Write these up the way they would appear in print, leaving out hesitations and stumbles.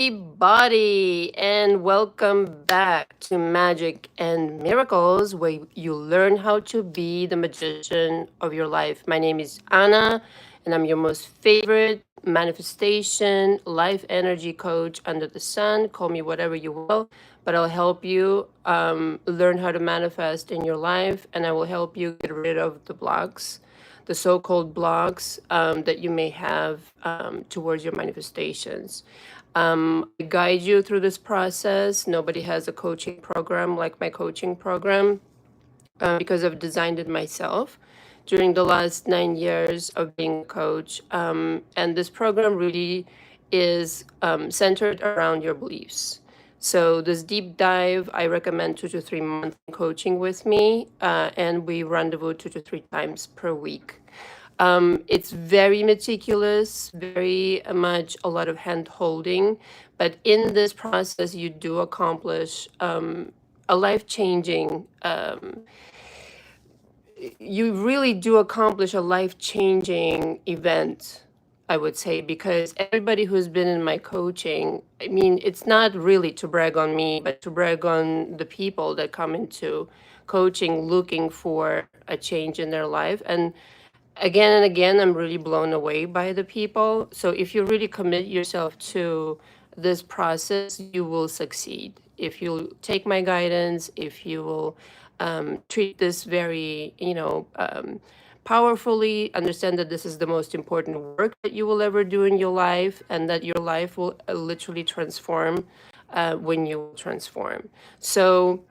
everybody, and welcome back to Magic and Miracles, where you learn how to be the magician of your life. My name is Anna, and I'm your most favorite manifestation, life energy coach under the sun. Call me whatever you will, but I'll help you learn how to manifest in your life, and I will help you get rid of the blocks, the so-called blocks that you may have towards your manifestations. I guide you through this process. Nobody has a coaching program like my coaching program because I've designed it myself during the last 9 years of being a coach. And this program really is centered around your beliefs. So this deep dive, I recommend 2 to 3 month coaching with me, and we rendezvous 2 to 3 times per week. It's very meticulous, very much a lot of hand holding, but in this process, you do accomplish a life changing, you really do accomplish a life changing event, I would say, because everybody who's been in my coaching, I mean, it's not really to brag on me, but to brag on the people that come into coaching looking for a change in their life. And again, I'm really blown away by the people. So if you really commit yourself to this process, you will succeed. If you take my guidance, if you will treat this very, powerfully, understand that this is the most important work that you will ever do in your life, and that your life will literally transform when you transform. So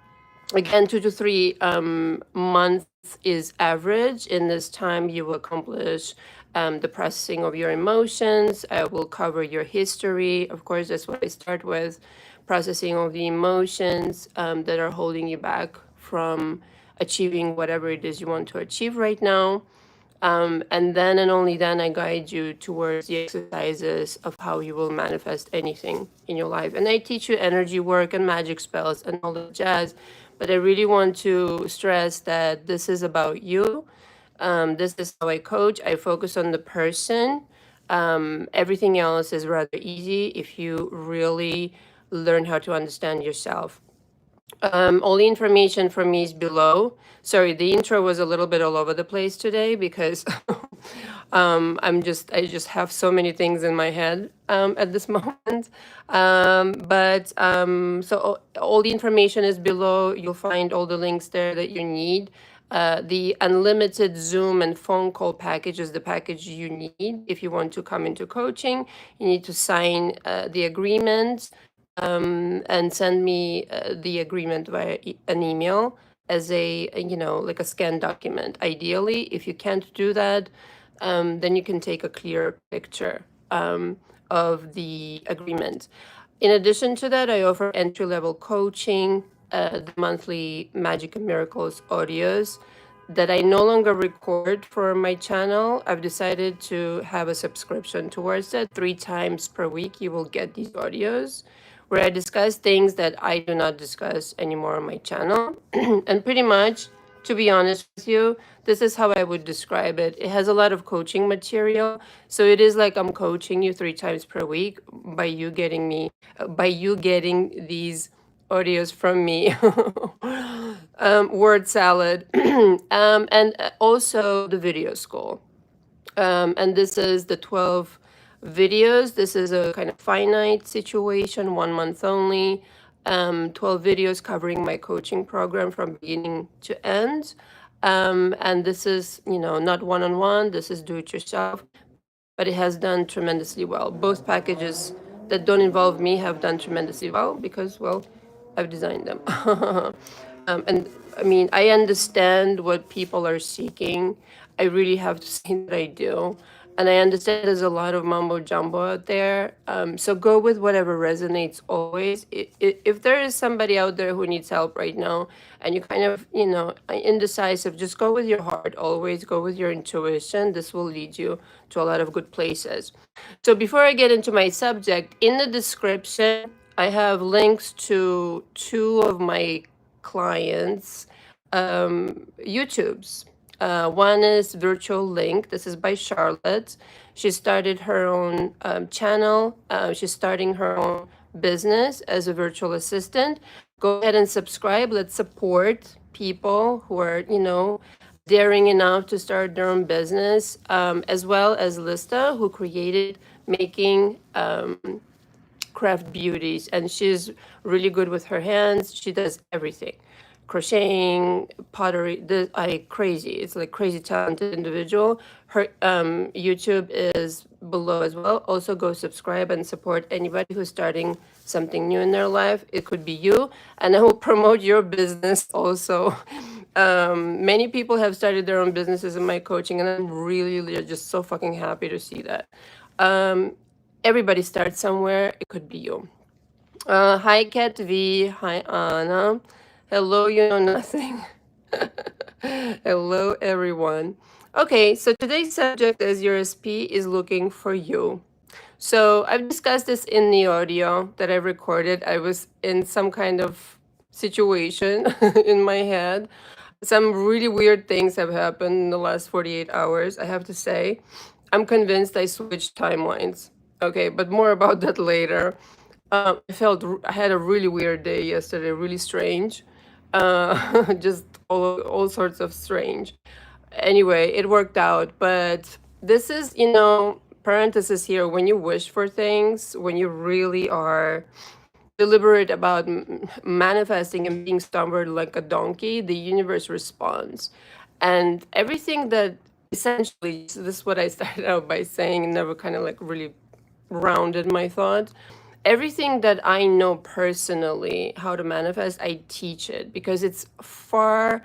again, 2 to 3 months is average. In this time, you will accomplish the processing of your emotions. I will cover your history. Of course, that's what I start with, processing of the emotions that are holding you back from achieving whatever it is you want to achieve right now. And then and only then I guide you towards the exercises of how you will manifest anything in your life. And I teach you energy work and magic spells and all the jazz. But I really want to stress that this is about you. This is how I coach. I focus on the person. Everything else is rather easy if you really learn how to understand yourself. All the information from me is below. Sorry, the intro was a little bit all over the place today because I just have so many things in my head at this moment. So all the information is below. You'll find all the links there that you need. The unlimited Zoom and phone call package is the package you need if you want to come into coaching. You need to sign the agreement and send me the agreement via an email as a, like a scanned document. Ideally, if you can't do that, then you can take a clear picture of the agreement. In addition to that, I offer entry-level coaching, the monthly Magic and Miracles audios that I no longer record for my channel. I've decided to have a subscription towards that. 3 times per week, you will get these audios where I discuss things that I do not discuss anymore on my channel. And pretty much, to be honest with you, this is how I would describe it. It has a lot of coaching material. So it is like I'm coaching you 3 times per week by you getting by you getting these audios from me. Word salad. And also the video school. And this is the 12 videos. This is a kind of finite situation, 1 month only. 12 videos covering my coaching program from beginning to end. And this is, not one-on-one. This is do-it-yourself, but it has done tremendously well. Both packages that don't involve me have done tremendously well because, well, I've designed them. And I mean, I understand what people are seeking. I really have to say that I do. And I understand there's a lot of mumbo jumbo out there. So go with whatever resonates always. If there is somebody out there who needs help right now and you kind of, indecisive, just go with your heart always. Go with your intuition. This will lead you to a lot of good places. So before I get into my subject, in the description, I have links to 2 of my clients' YouTubes. One is Virtual Link. This is by Charlotte. She started her own channel. She's starting her own business as a virtual assistant, go ahead and subscribe. Let's support people who are, daring enough to start their own business, as well as Lista, who created making craft beauties, and she's really good with her hands. She does everything, crocheting, pottery. Crazy. It's like crazy talented individual. Her YouTube is below as well. Also go subscribe and support anybody who's starting something new in their life. It could be you, and I will promote your business also. Many people have started their own businesses in my coaching, and I'm really just so fucking happy to see that. Um, Everybody starts somewhere. It could be you. Hi, Kat V. Hi, Anna. Hello, you know nothing. Hello, everyone. Okay, so today's subject is your SP is looking for you. So I've discussed this in the audio that I recorded. I was in some kind of situation in my head. Some really weird things have happened in the last 48 hours, I have to say. I'm convinced I switched timelines. Okay, but more about that later. I had a really weird day yesterday, really strange. Just all sorts of strange. Anyway, it worked out, but this is, parenthesis here, when you wish for things, when you really are deliberate about manifesting and being stubborn like a donkey, the universe responds. And everything that essentially, so this is what I started out by saying, and never kind of like really rounded my thoughts. Everything that I know personally how to manifest, I teach it because it's far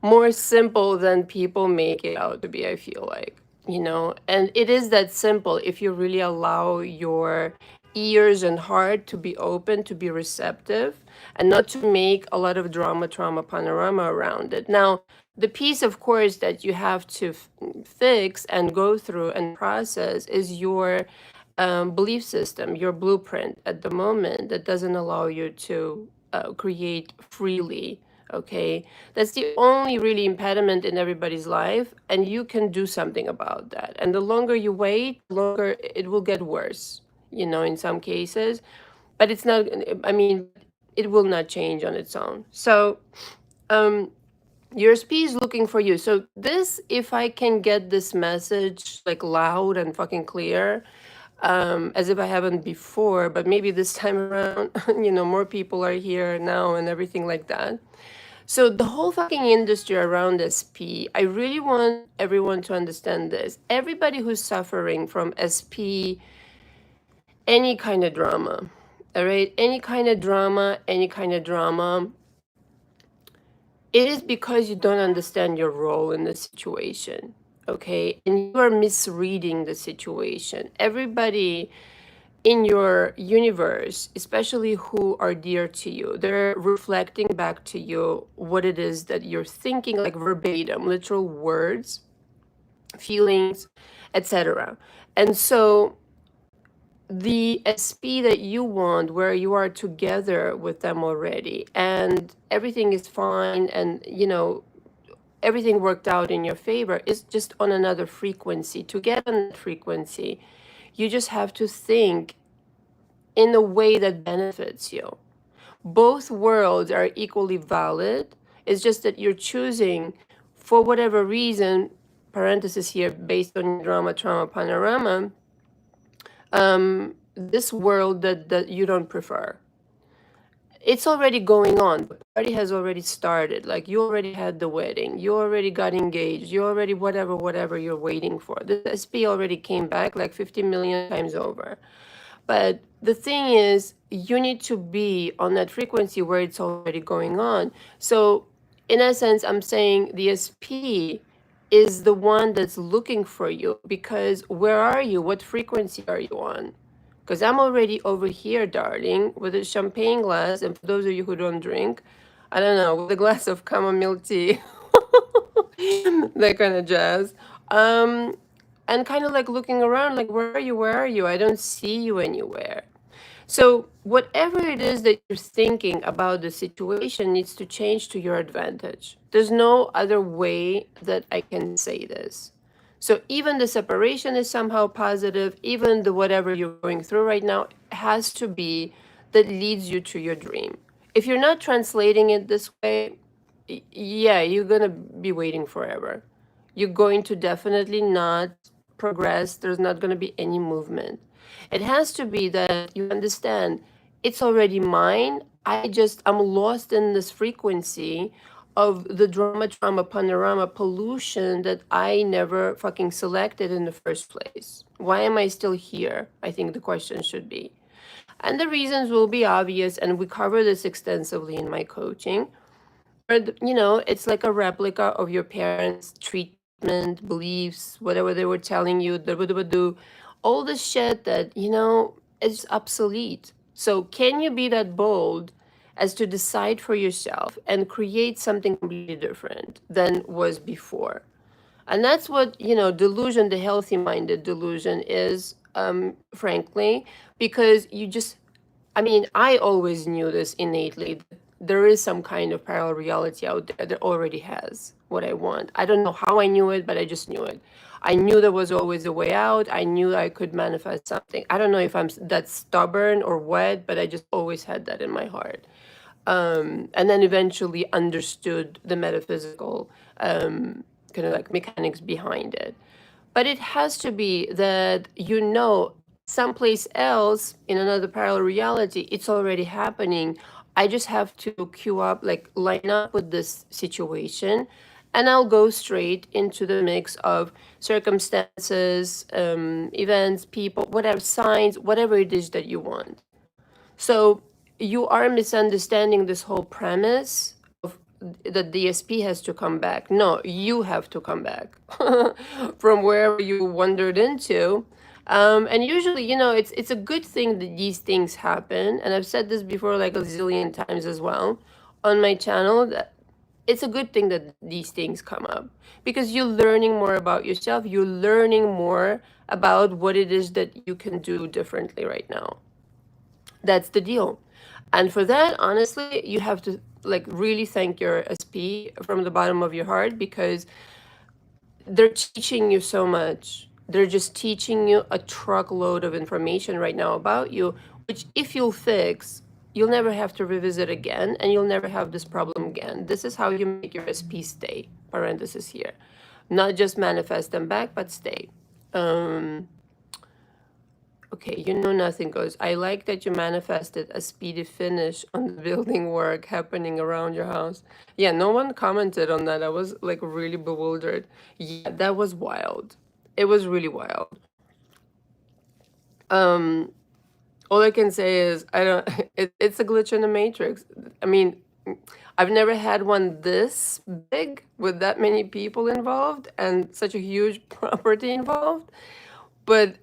more simple than people make it out to be, I feel like, and it is that simple if you really allow your ears and heart to be open, to be receptive, and not to make a lot of drama, trauma, panorama around it. Now, the piece, of course, that you have to fix and go through and process is your belief system, your blueprint at the moment that doesn't allow you to create freely. Okay, that's the only really impediment in everybody's life, and you can do something about that. And the longer you wait, the longer it will get worse, in some cases. But it's not, I mean, it will not change on its own. So, your SP is looking for you. So, this, if I can get this message like loud and fucking clear, as if I haven't before, but maybe this time around, more people are here now and everything like that. So the whole fucking industry around SP, I really want everyone to understand this. Everybody who's suffering from SP, any kind of drama, all right? Any kind of drama, it is because you don't understand your role in the situation, okay? And you are misreading the situation. Everybody in your universe, especially who are dear to you, they're reflecting back to you what it is that you're thinking, like verbatim, literal words, feelings, etc. And so the SP that you want, where you are together with them already, and everything is fine, and everything worked out in your favor, is just on another frequency. To get on that frequency, you just have to think in a way that benefits you. Both worlds are equally valid. It's just that you're choosing, for whatever reason, parenthesis here, based on drama, trauma, panorama, this world that you don't prefer. It's already going on. The party has already started. Like, you already had the wedding. You already got engaged. You already whatever you're waiting for. The SP already came back like 50 million times over. But the thing is, you need to be on that frequency where it's already going on. So, in essence, I'm saying the SP is the one that's looking for you, because where are you? What frequency are you on? Because I'm already over here, darling, with a champagne glass. And for those of you who don't drink, I don't know, with a glass of chamomile tea, that kind of jazz. And kind of like looking around, like, where are you? Where are you? I don't see you anywhere. So, whatever it is that you're thinking about the situation needs to change to your advantage. There's no other way that I can say this. So, even the separation is somehow positive, even the whatever you're going through right now has to be that leads you to your dream. If you're not translating it this way, yeah, you're gonna be waiting forever. You're going to definitely not progress. There's not gonna be any movement. It has to be that you understand it's already mine. I'm lost in this frequency of the drama, trauma, panorama, pollution that I never fucking selected in the first place. Why am I still here? I think the question should be. And the reasons will be obvious, and we cover this extensively in my coaching. But, it's like a replica of your parents' treatment, beliefs, whatever they were telling you, do, all the shit that, is obsolete. So, can you be that bold as to decide for yourself and create something completely different than was before? And that's what, delusion, the healthy minded delusion is, frankly, because I mean, I always knew this innately. There is some kind of parallel reality out there that already has what I want. I don't know how I knew it, but I just knew it. I knew there was always a way out. I knew I could manifest something. I don't know if I'm that stubborn or what, but I just always had that in my heart. And then eventually understood the metaphysical kind of like mechanics behind it. But it has to be that someplace else in another parallel reality, it's already happening. I just have to queue up, like line up with this situation, and I'll go straight into the mix of circumstances, events, people, whatever, signs, whatever it is that you want. So you are misunderstanding this whole premise of that DSP has to come back. No, you have to come back from wherever you wandered into. And usually, it's a good thing that these things happen. And I've said this before like a zillion times as well on my channel, that it's a good thing that these things come up because you're learning more about yourself. You're learning more about what it is that you can do differently right now. That's the deal. And for that, honestly, you have to like really thank your SP from the bottom of your heart because they're teaching you so much. They're just teaching you a truckload of information right now about you, which if you'll fix, you'll never have to revisit again and you'll never have this problem again. This is how you make your SP stay, parenthesis here. Not just manifest them back, but stay. Okay, nothing goes. I like that you manifested a speedy finish on the building work happening around your house. Yeah, no one commented on that. I was like really bewildered. Yeah, that was wild. It was really wild. All I can say is I don't it's a glitch in the matrix. I mean, I've never had one this big with that many people involved and such a huge property involved. But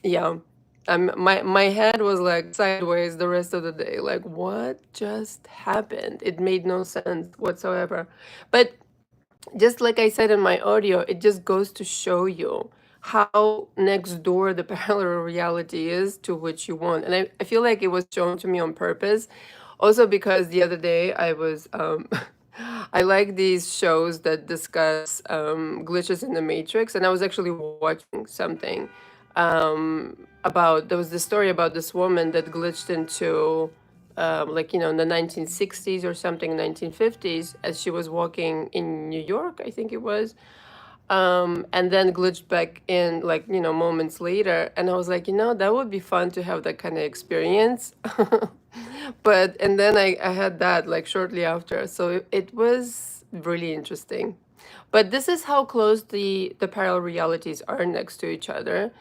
yeah, my head was like sideways the rest of the day. Like, what just happened? It made no sense whatsoever. But just like I said in my audio, it just goes to show you how next door the parallel reality is to which you want. And I feel like it was shown to me on purpose. Also because the other day I was I like these shows that discuss glitches in the matrix, and I was actually watching something about there was this story about this woman that glitched into like in the 1960s or something, 1950s, as she was walking in New York, I think it was, and then glitched back in like moments later, and I was like, that would be fun to have that kind of experience. But and then I had that like shortly after, so it was really interesting. But this is how close the parallel realities are next to each other.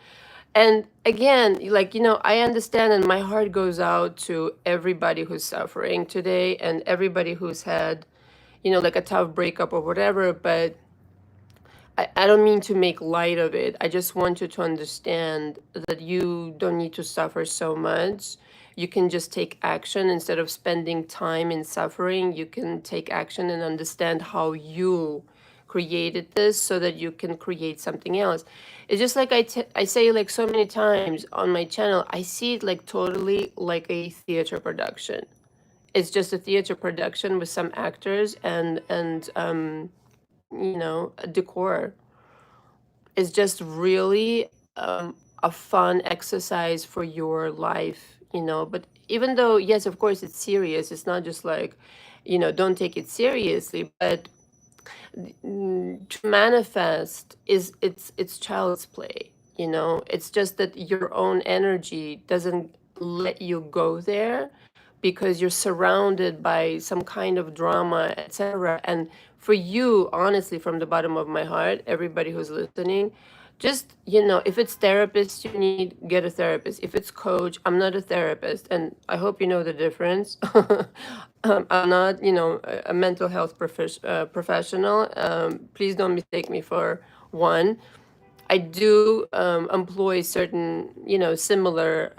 And again, like, I understand, and my heart goes out to everybody who's suffering today and everybody who's had, like a tough breakup or whatever. But I don't mean to make light of it. I just want you to understand that you don't need to suffer so much. You can just take action instead of spending time in suffering. You can take action and understand how you created this so that you can create something else. It's just like I say like so many times on my channel, I see it like totally like a theater production. It's just a theater production with some actors and a decor. It's just really a fun exercise for your life, but even though, yes, of course, it's serious, it's not just like, don't take it seriously, but to manifest is it's child's play. It's just that your own energy doesn't let you go there because you're surrounded by some kind of drama, etc. And for you, honestly, from the bottom of my heart, everybody who's listening, just, if it's therapist you need, get a therapist. If it's coach, I'm not a therapist, and I hope you know the difference. I'm not, a mental health professional. Please don't mistake me for one. I do employ certain, similar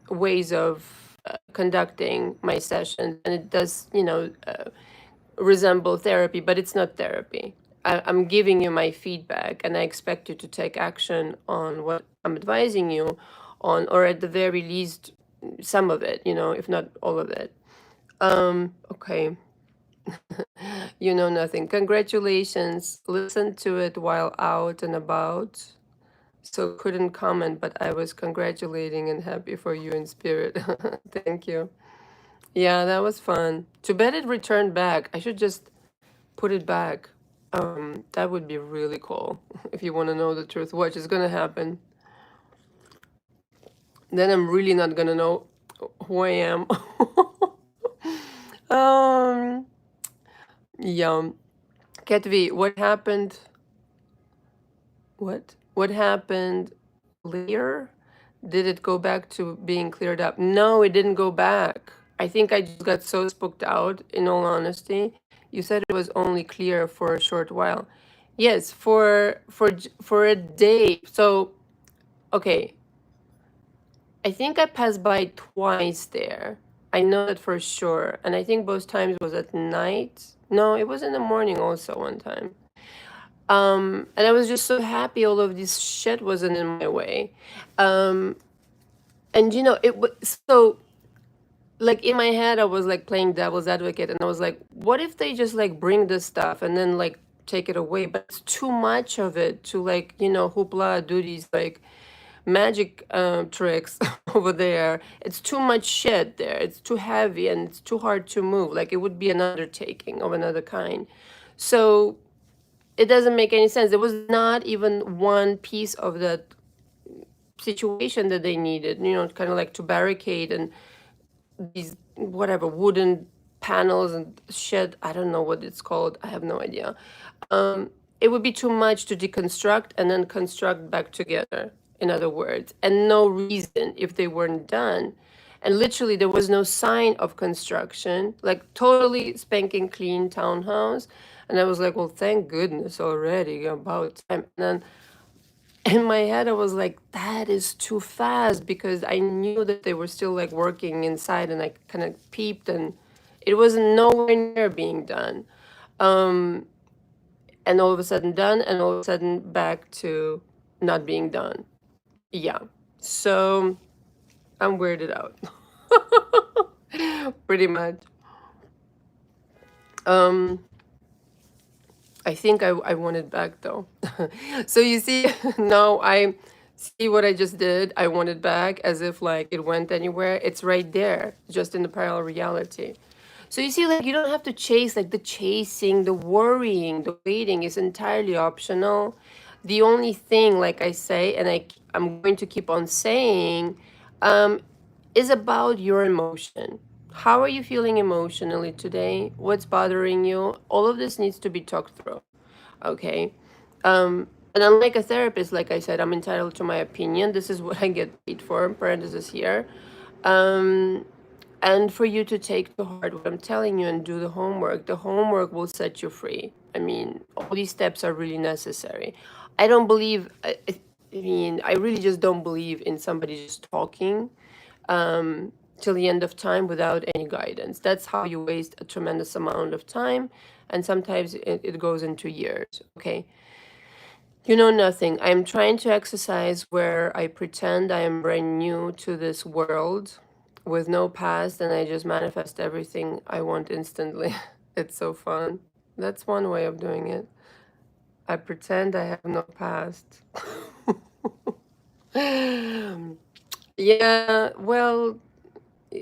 ways of conducting my sessions, and it does, resemble therapy, but it's not therapy. I'm giving you my feedback, and I expect you to take action on what I'm advising you on, or at the very least, some of it, if not all of it. Okay. You know nothing. Congratulations. Listen to it while out and about. So couldn't comment, but I was congratulating and happy for you in spirit. Thank you. Yeah, that was fun. Too bad it returned back. I should just put it back. That would be really cool. If you want to know the truth, watch, it's gonna happen. Then I'm really not gonna know who I am. um, yeah. Ketvi, what happened? What happened later? Did it go back to being cleared up? No, it didn't go back. I think I just got so spooked out, in all honesty. You said it was only clear for a short while. Yes, for a day. So, okay, I think I passed by twice there. I know that for sure. And I think both times was at night. No, it was in the morning also one time. And I was just so happy all of this shit wasn't in my way. Um, and it was so, like, in my head I was like playing devil's advocate, and I was like, what if they just like bring this stuff and then like take it away? But it's too much of it to like, hoopla, do these like magic tricks over there. It's too much shit there. It's too heavy and it's too hard to move. Like, it would be an undertaking of another kind. So it doesn't make any sense. There was not even one piece of that situation that they needed, kind of like to barricade, and these whatever wooden panels and shit. I don't know what it's called. I have no idea. It would be too much to deconstruct and then construct back together, in other words, and no reason if they weren't done. And literally, there was no sign of construction, like totally spanking clean townhouse. And I was like, well, thank goodness already, about time. And then in my head, I was like, that is too fast, because I knew that they were still like working inside, and I kind of peeped, and it was nowhere near being done. Um, and all of a sudden done, and all of a sudden back to not being done. Yeah. So I'm weirded out. Pretty much. Um, I think I want it back though. So you see, now I see what I just did. I want it back as if like it went anywhere. It's right there, just in the parallel reality. So you see, like, you don't have to chase, like the chasing, the worrying, the waiting is entirely optional. The only thing, like I say, and I'm going to keep on saying, um, is about your emotion. How are you feeling emotionally today? What's bothering you? All of this needs to be talked through. Okay. And unlike a therapist, like I said, I'm entitled to my opinion. This is what I get paid for, parenthesis here. Um, and for you to take to heart what I'm telling you and do the homework. The homework will set you free. I mean, all these steps are really necessary. I don't believe, I mean, I really just don't believe in somebody just talking till the end of time without any guidance. That's how you waste a tremendous amount of time. And sometimes it goes into years. Okay. You know nothing. I'm trying to exercise where I pretend I am brand new to this world with no past, and I just manifest everything I want instantly. It's so fun. That's one way of doing it. I pretend I have no past. Yeah, well,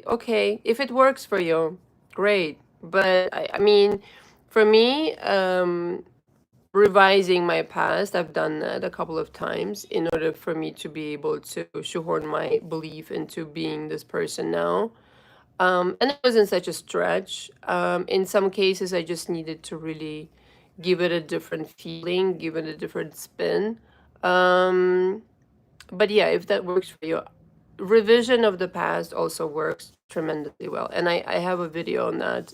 okay, if it works for you, great. But I mean, for me, revising my past, I've done that a couple of times in order for me to be able to shoehorn my belief into being this person now. And it wasn't such a stretch. In some cases, I just needed to really give it a different feeling, give it a different spin. Um, but yeah, if that works for you, revision of the past also works tremendously well. And I have a video on that,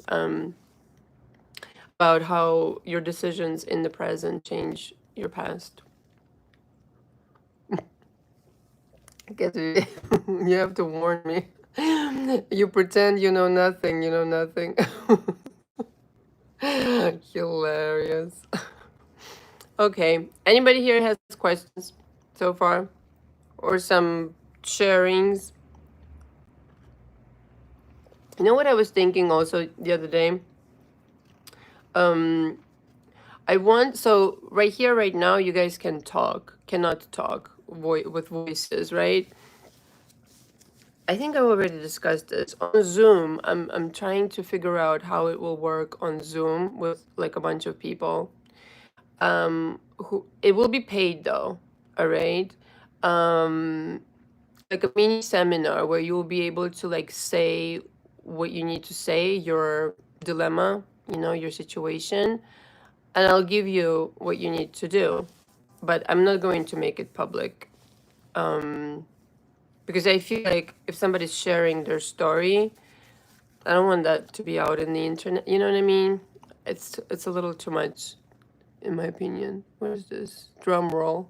about how your decisions in the present change your past. I guess you have to warn me. You pretend you know nothing, you know nothing. Hilarious. Okay, anybody here has questions so far? Or some sharings? You know what I was thinking also the other day? Um, I want, so right here, right now, you guys cannot talk with voices, right? I think I already discussed this. On Zoom, I'm trying to figure out how it will work on Zoom with like a bunch of people. Who it will be paid though, all right? Um, like a mini seminar where you'll be able to like say what you need to say, your dilemma, your situation, and I'll give you what you need to do. But I'm not going to make it public, because I feel like if somebody's sharing their story, I don't want that to be out in the internet. You know what I mean? It's a little too much, in my opinion. What is this? Drum roll.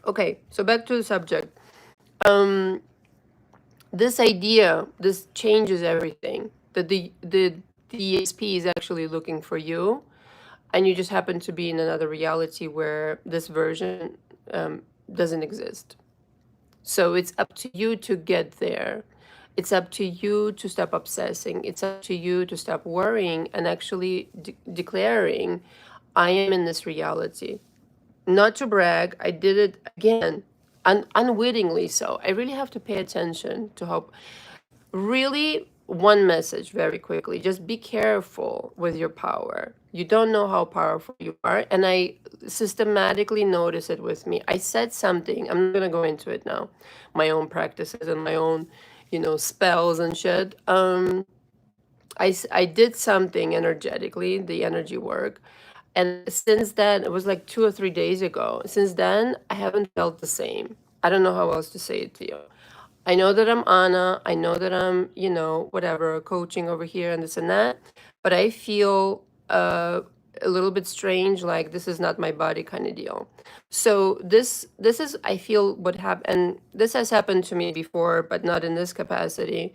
Okay, so back to the subject. Um, this idea, this changes everything. That the ESP is actually looking for you, and you just happen to be in another reality where this version doesn't exist. So it's up to you to get there. It's up to you to stop obsessing. It's up to you to stop worrying and actually declaring, I am in this reality. Not to brag, I did it again, unwittingly so. I really have to pay attention to how. Really, one message very quickly, just be careful with your power. You don't know how powerful you are. And I systematically notice it with me. I said something, I'm not going to go into it now, my own practices and my own, spells and shit. I did something energetically, the energy work. And since then, it was like 2 or 3 days ago. Since then, I haven't felt the same. I don't know how else to say it to you. I know that I'm Anna. I know that I'm, whatever, coaching over here and this and that. But I feel a little bit strange, like this is not my body kind of deal. So this is, I feel, what happened. And this has happened to me before, but not in this capacity.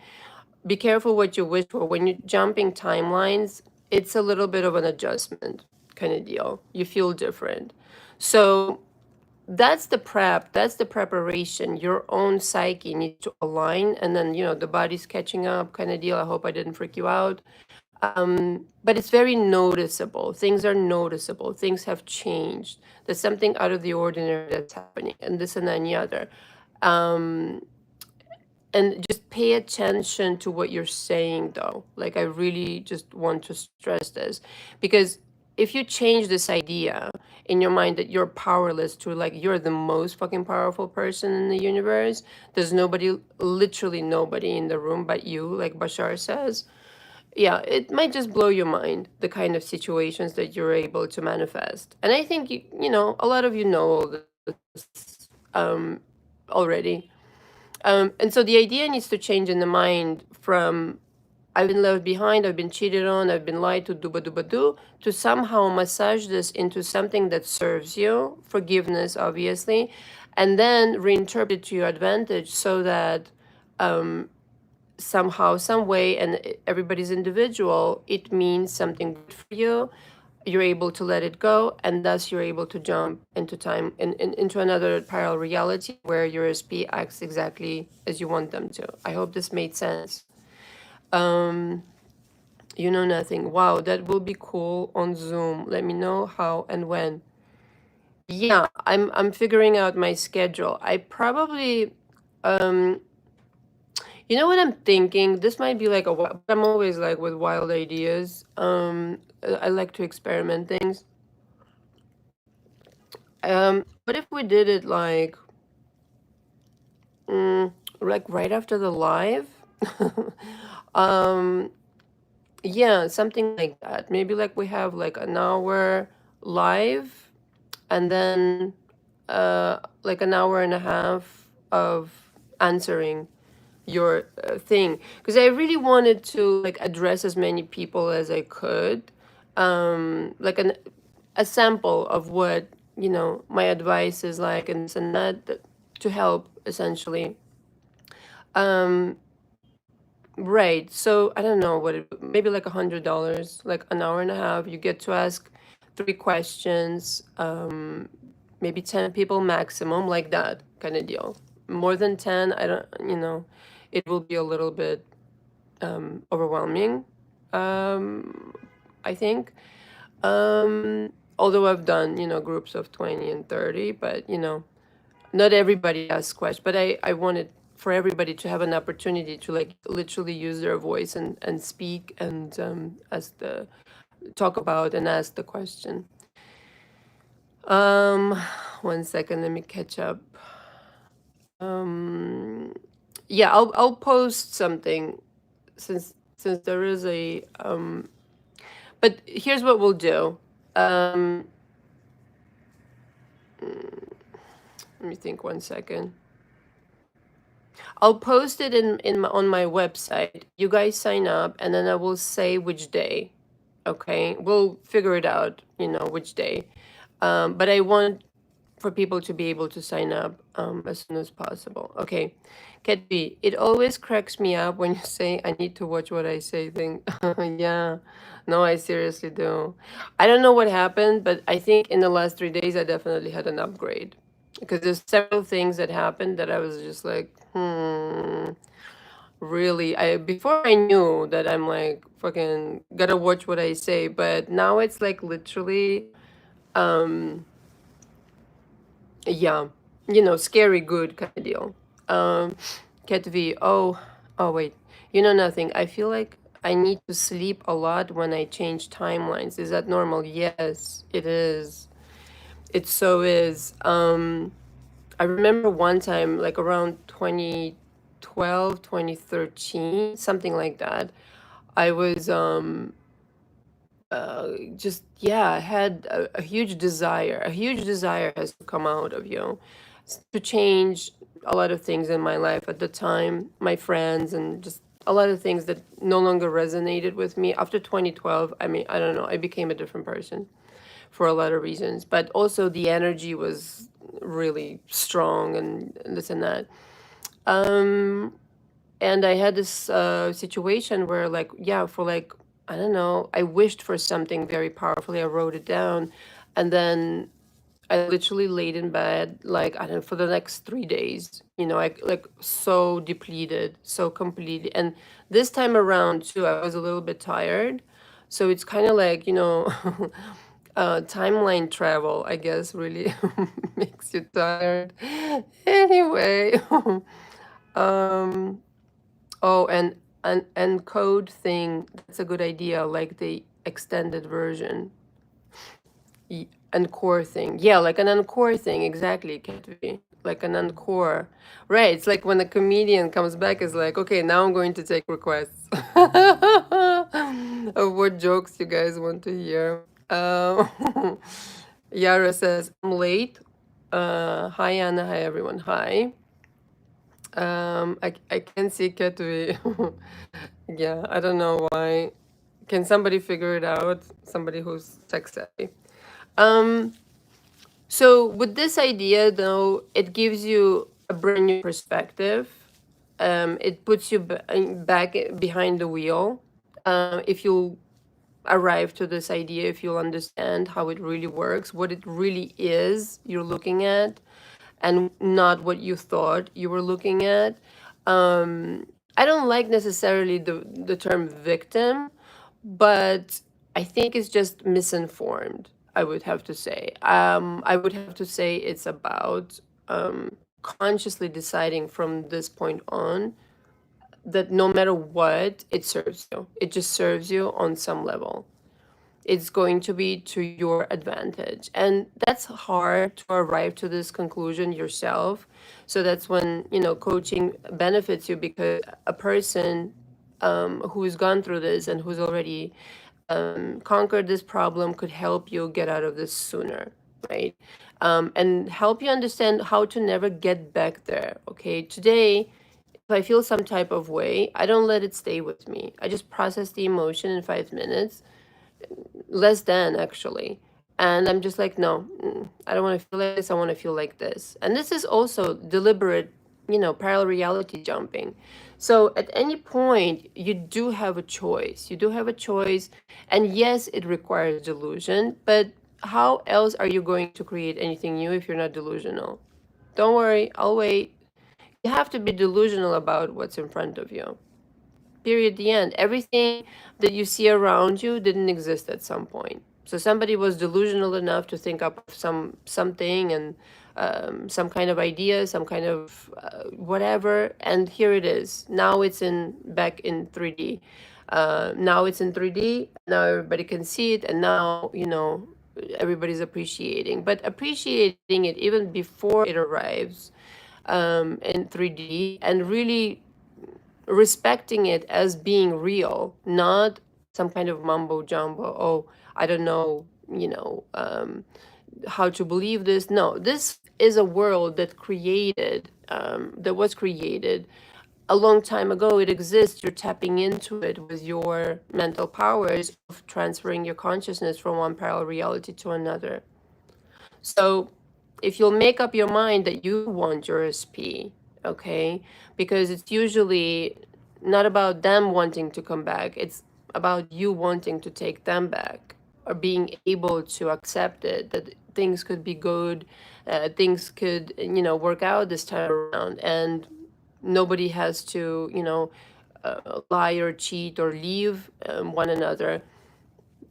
Be careful what you wish for. When you're jumping timelines, it's a little bit of an adjustment kind of deal. You feel different. So that's the prep, that's the preparation. Your own psyche needs to align, and then the body's catching up kind of deal. I hope I didn't freak you out. But it's very noticeable. Things are noticeable. Things have changed. There's something out of the ordinary that's happening, and this and that and the other. And just pay attention to what you're saying, though. Like, I really just want to stress this, because if you change this idea in your mind that you're powerless to, like, you're the most fucking powerful person in the universe, there's nobody, literally nobody in the room but you, like Bashar says. Yeah, it might just blow your mind, the kind of situations that you're able to manifest. And I think a lot of you know all this already. And so the idea needs to change in the mind from I've been left behind, I've been cheated on, I've been lied to, dooba dooba doo, to somehow massage this into something that serves you, forgiveness, obviously, and then reinterpret it to your advantage so that somehow, some way, and everybody's individual, it means something good for you. You're able to let it go, and thus you're able to jump into time, into another parallel reality where your SP acts exactly as you want them to. I hope this made sense. You know nothing. Wow, that will be cool on Zoom. Let me know how and when. Yeah, I'm figuring out my schedule. I probably, um, you know what I'm thinking? This might be like I'm always like with wild ideas. I like to experiment things. What if we did it like right after the live? um, yeah, something like that. Maybe like we have like an hour live, and then like an hour and a half of answering your thing, because I really wanted to like address as many people as I could, like a sample of what my advice is like, and this and that, to help essentially. um right, so I don't know what maybe like $100, like an hour and a half. You get to ask 3 questions, maybe 10 people maximum, like that kind of deal. More than 10, I don't, it will be a little bit overwhelming, I think. Although I've done, groups of 20 and 30, but, not everybody asks questions, but I wanted for everybody to have an opportunity to like literally use their voice and speak and ask the talk about and ask the question. Um, 1 second, let me catch up. Um, yeah, I'll post something since there is a but here's what we'll do. Um, let me think 1 second. I'll post it on my website. You guys sign up, and then I will say which day. Okay, we'll figure it out. Which day. But I want for people to be able to sign up as soon as possible. Okay, Cat B, it always cracks me up when you say I need to watch what I say thing. Yeah, no, I seriously do. I don't know what happened, but I think in the last 3 days I definitely had an upgrade, because there's several things that happened that I was just like, really. I before I knew that I'm like fucking gotta watch what I say, but now it's like literally, yeah, scary good kind of deal. Um, Cat V. Oh wait, nothing. I feel like I need to sleep a lot when I change timelines. Is that normal? Yes, it is. It so is. I remember one time, like around 2012, 2013, something like that. I was just, yeah, I had a huge desire. A huge desire has to come out of you to change a lot of things in my life at the time, my friends, and just a lot of things that no longer resonated with me. After 2012, I mean, I don't know, I became a different person for a lot of reasons, but also the energy was really strong and this and that. Um, and I had this situation where, like, yeah, for like, I don't know, I wished for something very powerfully. I wrote it down, and then I literally laid in bed, like, I don't know, for the next 3 days. I like so depleted, so completely. And this time around too, I was a little bit tired. So it's kind of like, timeline travel, I guess, really makes you tired. Anyway, um, oh, and an encode thing, that's a good idea, like the extended version. Encore thing. Yeah, like an encore thing, exactly, Katvi. Like an encore. Right, it's like when a comedian comes back, is like, okay, now I'm going to take requests of what jokes you guys want to hear. Yara says, I'm late. Hi, Anna. Hi, everyone. Hi. I can see Katvi. Yeah, I don't know why. Can somebody figure it out? Somebody who's tech savvy. Um, so with this idea, though, it gives you a brand new perspective. It puts you back behind the wheel. If you arrive to this idea, if you'll understand how it really works, what it really is you're looking at, and not what you thought you were looking at. I don't like necessarily the term victim, but I think it's just misinformed. I would have to say. I would have to say it's about consciously deciding from this point on that no matter what, it serves you. It just serves you on some level. It's going to be to your advantage. And that's hard to arrive to this conclusion yourself. So that's when, coaching benefits you, because a person who's gone through this and who's already conquered this problem could help you get out of this sooner, right? And help you understand how to never get back there. Okay, today, if I feel some type of way, I don't let it stay with me. I just process the emotion in 5 minutes, less than actually. And I'm just like, no, I don't want to feel like this. I want to feel like this. And this is also deliberate, parallel reality jumping. So at any point, you do have a choice. You do have a choice. And yes, it requires delusion, but how else are you going to create anything new if you're not delusional? Don't worry, I'll wait. You have to be delusional about what's in front of you. Period. The end. Everything that you see around you didn't exist at some point. So somebody was delusional enough to think up something and some kind of idea, some kind of whatever, and here it is. Now it's in back in 3D. Now it's in 3D. Now everybody can see it, and now everybody's appreciating. But appreciating it even before it arrives in 3D, and really respecting it as being real, not some kind of mumbo jumbo. Oh, I don't know, how to believe this. No, this is a world that was created a long time ago. It exists. You're tapping into it with your mental powers of transferring your consciousness from one parallel reality to another. So if you'll make up your mind that you want your SP, okay, because it's usually not about them wanting to come back, it's about you wanting to take them back, or being able to accept it, that things could be good, things could, work out this time around, and nobody has to, lie or cheat or leave one another.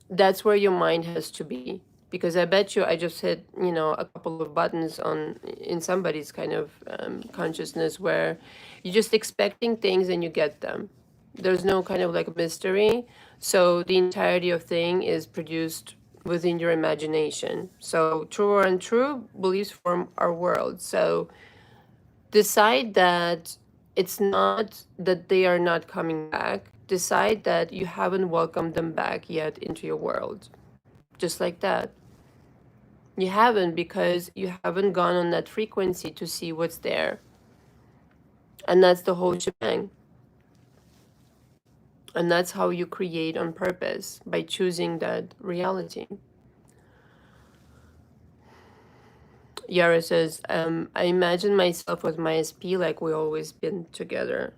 That's where your mind has to be, because I bet you I just hit a couple of buttons on in somebody's kind of consciousness, where you're just expecting things and you get them. There's no kind of like mystery, so the entirety of thing is produced within your imagination. So true or untrue, beliefs form our world. So decide that it's not that they are not coming back. Decide that you haven't welcomed them back yet into your world. Just like that. You haven't, because you haven't gone on that frequency to see what's there. And that's the whole shebang. And that's how you create on purpose, by choosing that reality. Yara says, I imagine myself with my SP like we always been together.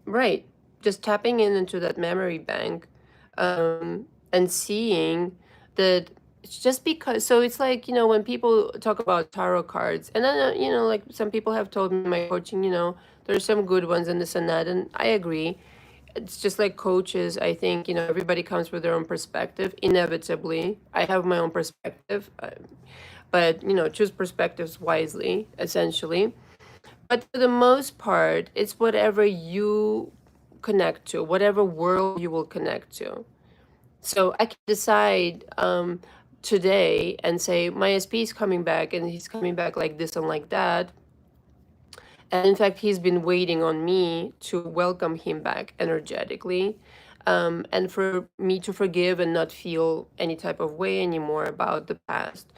Right. Just tapping into that memory bank, and seeing that it's just because. So it's like, when people talk about tarot cards, and then, like some people have told me in my coaching, there's some good ones and this and that. And I agree. It's just like coaches. I think, everybody comes with their own perspective. Inevitably, I have my own perspective, but, choose perspectives wisely, essentially. But for the most part, it's whatever you connect to, whatever world you will connect to. So I can decide today and say, my SP is coming back, and he's coming back like this and like that. And in fact, he's been waiting on me to welcome him back energetically, and for me to forgive and not feel any type of way anymore about the past.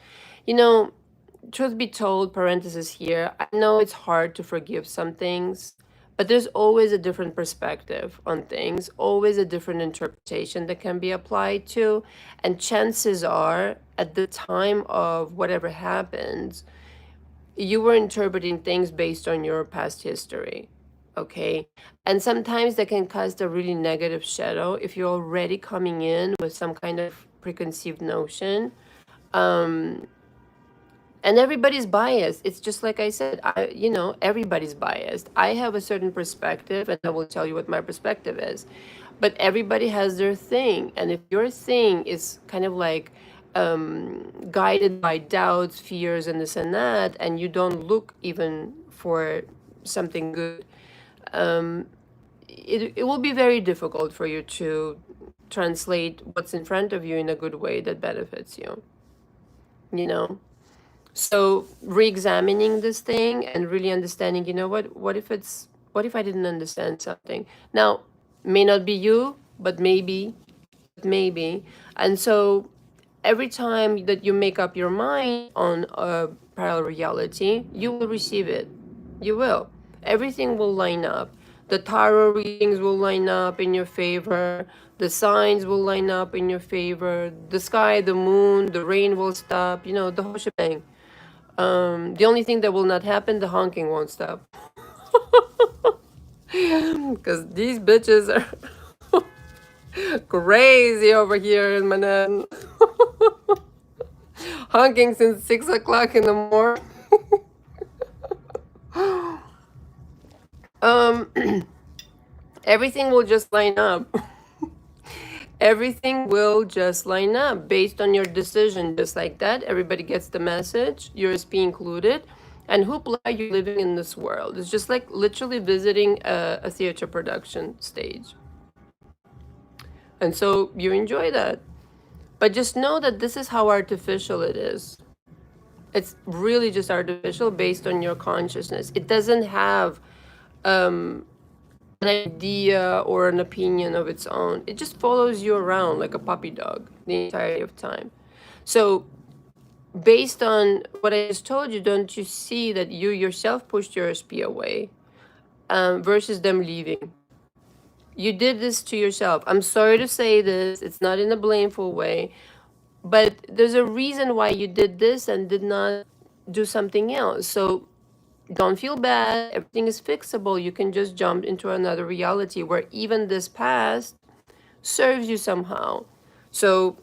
Truth be told, parenthesis here, I know it's hard to forgive some things, but there's always a different perspective on things, always a different interpretation that can be applied to. And chances are, at the time of whatever happens, you were interpreting things based on your past history. Okay. And sometimes that can cast a really negative shadow if you're already coming in with some kind of preconceived notion. And everybody's biased. It's just like I said, everybody's biased. I have a certain perspective, and I will tell you what my perspective is. But everybody has their thing. And if your thing is kind of like guided by doubts, fears, and this and that, and you don't look even for something good, it will be very difficult for you to translate what's in front of you in a good way that benefits you, you know? So re-examining this thing and really understanding, what if I didn't understand something? Now, may not be you, but maybe. And so every time that you make up your mind on a parallel reality, you will receive it. You will. Everything will line up. The tarot readings will line up in your favor. The signs will line up in your favor. The sky, the moon, the rain will stop. The whole shebang. The only thing that will not happen, the honking won't stop. Because these bitches are crazy over here in Manhattan. Honking since 6 o'clock in the morning. um, Everything will just line up. Everything will just line up based on your decision, just like that. Everybody gets the message, yours be included. And hoopla, you're living in this world. It's just like literally visiting a theater production stage. And so you enjoy that. But just know that this is how artificial it is. It's really just artificial based on your consciousness. It doesn't have an idea or an opinion of its own. It just follows you around like a puppy dog the entirety of time. So based on what I just told you, don't you see that you yourself pushed your SP away versus them leaving? You did this to yourself. I'm sorry to say this. It's not in a blameful way. But there's a reason why you did this and did not do something else. So don't feel bad. Everything is fixable. You can just jump into another reality where even this past serves you somehow. So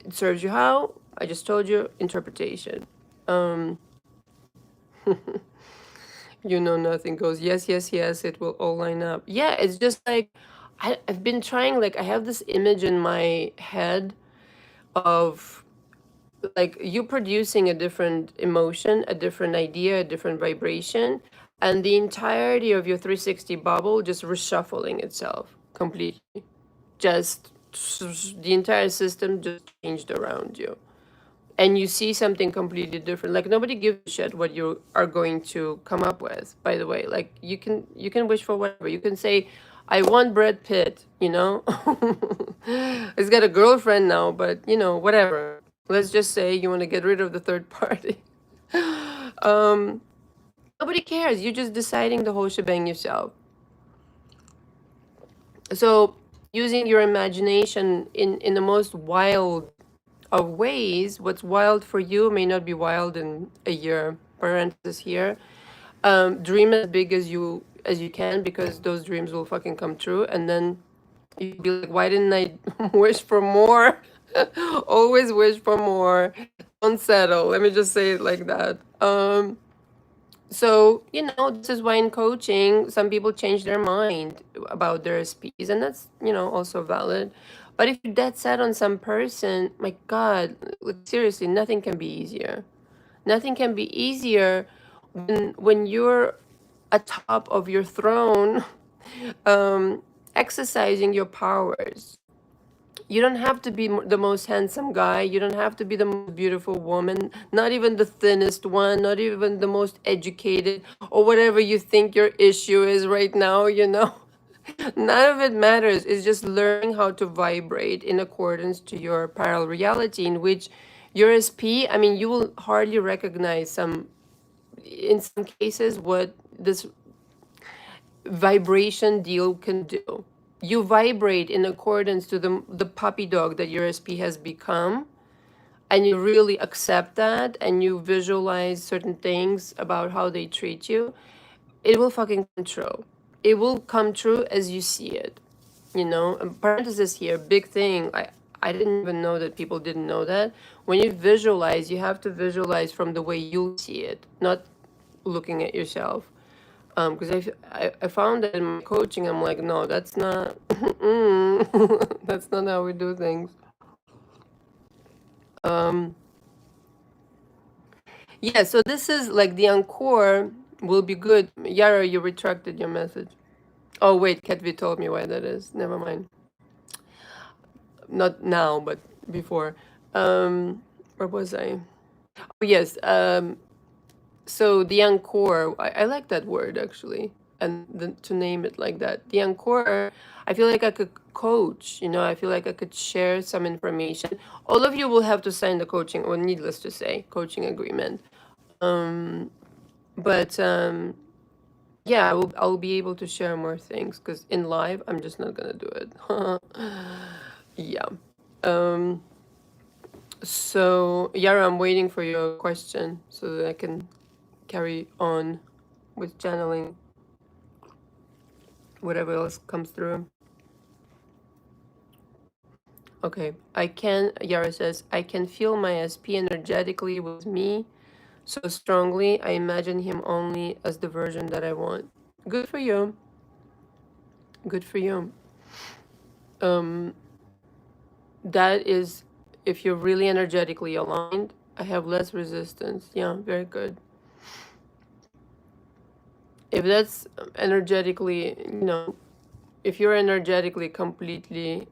it serves you how? I just told you, interpretation. Nothing goes, yes, yes, yes, it will all line up. Yeah, it's just like, I've been trying, like, I have this image in my head of like you producing a different emotion, a different idea, a different vibration, and the entirety of your 360 bubble just reshuffling itself completely. Just the entire system just changed around you. And you see something completely different. Like nobody gives a shit what you are going to come up with, by the way. Like you can wish for whatever. You can say, I want Brad Pitt, He's got a girlfriend now, but whatever. Let's just say you want to get rid of the third party. Nobody cares. You're just deciding the whole shebang yourself. So using your imagination in the most wild of ways, what's wild for you may not be wild in a year. Parenthesis here. Dream as big as you can, because those dreams will fucking come true, and then you'll be like, why didn't I wish for more? Always wish for more. Don't settle. Let me just say it like that. So, this is why in coaching, some people change their mind about their SPs, and that's, also valid. But if you're dead set on some person, my God, like, seriously, nothing can be easier. Nothing can be easier when you're atop of your throne, exercising your powers. You don't have to be the most handsome guy. You don't have to be the most beautiful woman, not even the thinnest one, not even the most educated, or whatever you think your issue is right now, None of it matters. It's just learning how to vibrate in accordance to your parallel reality, in which your SP, I mean, you will hardly recognize in some cases, what this vibration deal can do. You vibrate in accordance to the puppy dog that your SP has become, and you really accept that, and you visualize certain things about how they treat you. It will fucking come true. It will come true as you see it. And parenthesis here, big thing. I didn't even know that people didn't know that. When you visualize, you have to visualize from the way you see it, not looking at yourself. Because I found that in my coaching, I'm like, no, that's not, that's not how we do things. Um, yeah, so this is like the encore will be good. Yara, you retracted your message. Oh, wait, Ketvi told me why that is. Never mind. Not now, but before. Where was I? Oh, yes. So the encore, I like that word actually, and to name it like that. The encore, I feel like I could coach. I feel like I could share some information. All of you will have to sign the coaching, or needless to say, coaching agreement. But yeah, I'll be able to share more things because in live, I'm just not gonna do it. Yeah. Um, so Yara, I'm waiting for your question so that I can carry on with channeling whatever else comes through. Okay, Yara says, I can feel my SP energetically with me so strongly. I imagine him only as the version that I want. Good for you. Good for you. Um, that is, if you're really energetically aligned, I have less resistance. Yeah, very good. If that's energetically, if you're energetically completely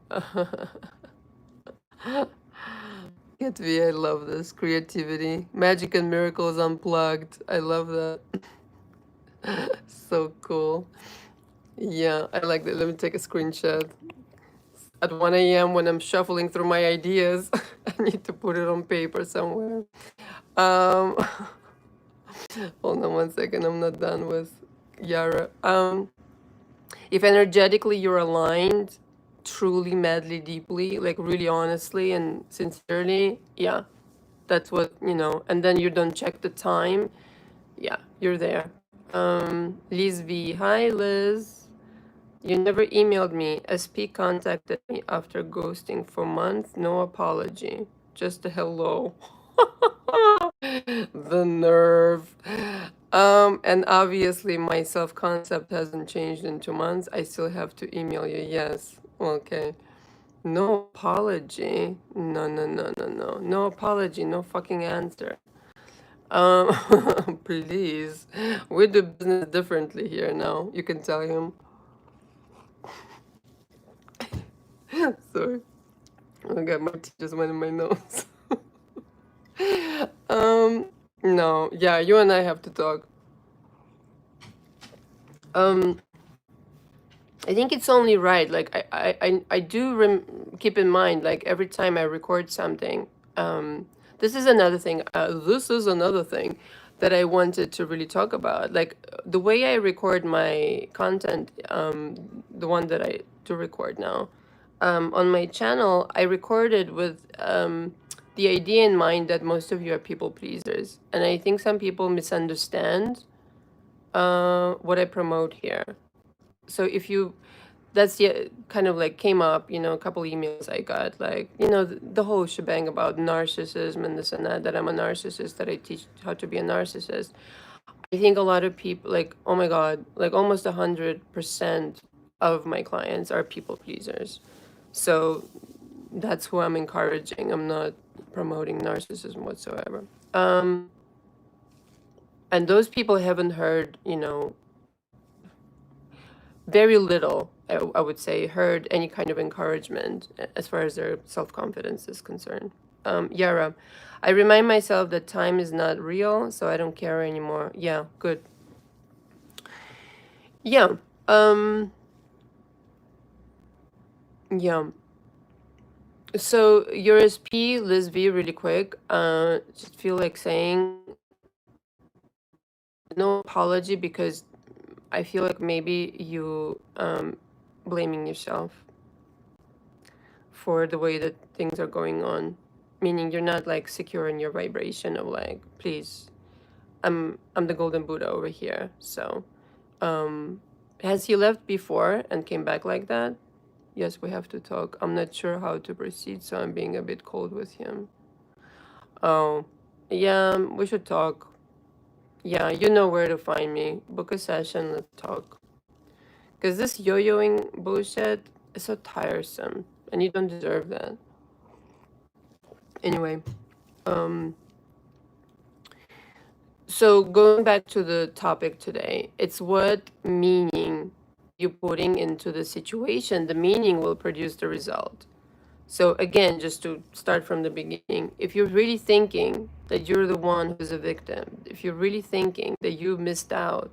Get me, I love this creativity. Magic and Miracles Unplugged. I love that. So cool. Yeah, I like that. Let me take a screenshot. At 1 a.m. when I'm shuffling through my ideas, I need to put it on paper somewhere. Um, hold on 1 second. I'm not done with Yara. If energetically you're aligned, truly, madly, deeply, like really honestly and sincerely, yeah, that's what, and then you don't check the time. Yeah, you're there. Liz V. Hi, Liz. You never emailed me. SP contacted me after ghosting for months. No apology. Just a hello. The nerve. And obviously my self-concept hasn't changed in 2 months. I still have to email you. Yes. Okay. No apology. No, no, no, no, no. No apology. No fucking answer. Please. We do business differently here now. You can tell him. Sorry. Oh my god, my tea just went in my nose. um, no. Yeah, you and I have to talk. Um, I think it's only right. Like I do keep in mind, like every time I record something, this is another thing. This is another thing that I wanted to really talk about. Like the way I record my content, the one that I do record now, on my channel, I recorded with the idea in mind that most of you are people pleasers, and I think some people misunderstand what I promote here. So if you that's kind of like came up, a couple emails I got, like, the whole shebang about narcissism and this and that I'm a narcissist, that I teach how to be a narcissist. I think a lot of people, like, oh my God, like almost 100% of my clients are people pleasers. So that's who I'm encouraging. I'm not promoting narcissism whatsoever. And those people haven't heard, very little, I would say, heard any kind of encouragement as far as their self-confidence is concerned. Yara, I remind myself that time is not real, so I don't care anymore. Yeah, good. Yeah. Yeah. So your SP, Liz V, really quick. Just feel like saying no apology because I feel like maybe you blaming yourself for the way that things are going on, meaning you're not like secure in your vibration of like, please, I'm the golden Buddha over here. So has he left before and came back like that? Yes, we have to talk. I'm not sure how to proceed, so I'm being a bit cold with him. Oh, yeah, we should talk. Yeah, you know where to find me. Book a session, let's talk. Because this yo-yoing bullshit is so tiresome, and you don't deserve that. Anyway, So going back to the topic today, it's what meaning you're putting into the situation. The meaning will produce the result. So again, just to start from the beginning, if you're really thinking that you're the one who's a victim, if you're really thinking that you missed out,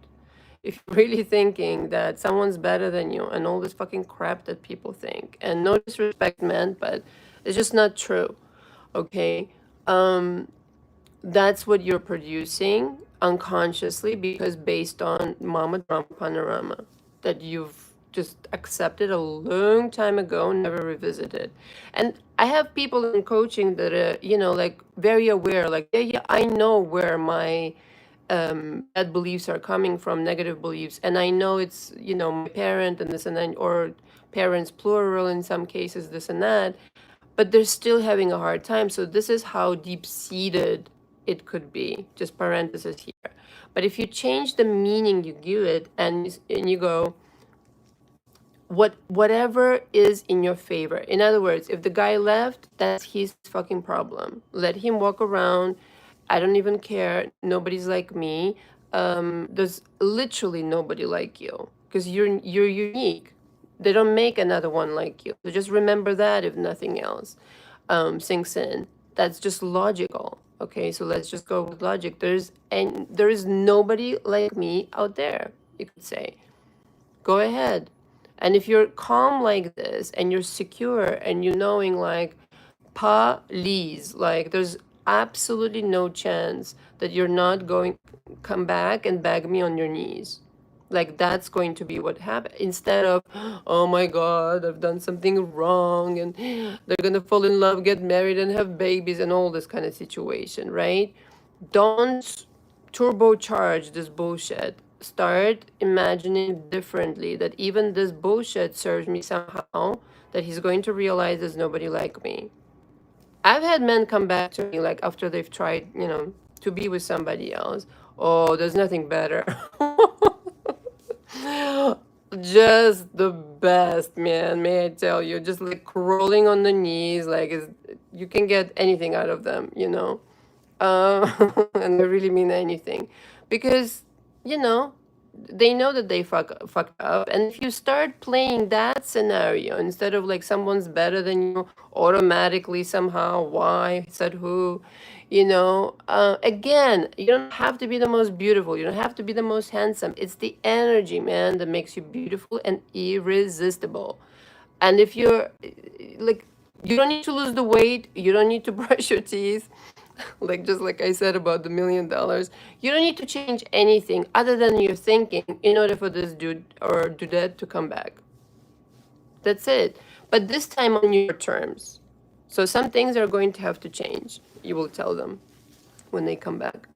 if you're really thinking that someone's better than you and all this fucking crap that people think, and no disrespect meant, but it's just not true, okay? That's what you're producing unconsciously because based on mama drama panorama that you've just accepted a long time ago, never revisited. And I have people in coaching that are, like very aware, like, yeah, yeah, I know where my bad beliefs are coming from, negative beliefs. And I know it's, my parent and this and that, or parents plural in some cases, this and that, but they're still having a hard time. So this is how deep seated it could be. Just parenthesis here. But if you change the meaning you give it and you go, whatever is in your favor. In other words, if the guy left, that's his fucking problem. Let him walk around. I don't even care. Nobody's like me. There's literally nobody like you because you're unique. They don't make another one like you. So just remember that if nothing else sinks in. That's just logical. Okay, so let's just go with logic. There is nobody like me out there, you could say. Go ahead. And if you're calm like this and you're secure and you knowing like please, like there's absolutely no chance that you're not going come back and beg me on your knees. Like that's going to be what happens instead of, oh my God, I've done something wrong and they're gonna fall in love, get married, and have babies and all this kind of situation, right? Don't turbocharge this bullshit. Start imagining differently that even this bullshit serves me somehow, that he's going to realize there's nobody like me. I've had men come back to me like after they've tried, to be with somebody else. Oh, there's nothing better. Just the best, man. May I tell you? Just like crawling on the knees, like you can get anything out of them, and I really mean anything, because you know they know that they fucked up, and if you start playing that scenario instead of like someone's better than you automatically somehow, why said who, again, you don't have to be the most beautiful, you don't have to be the most handsome. It's the energy, man, that makes you beautiful and irresistible. And if you're like, you don't need to lose the weight, you don't need to brush your teeth, like just like I said about the $1 million, you don't need to change anything other than your thinking in order for this dude or dudette to come back. That's it. But this time on your terms. So some things are going to have to change. You will tell them when they come back.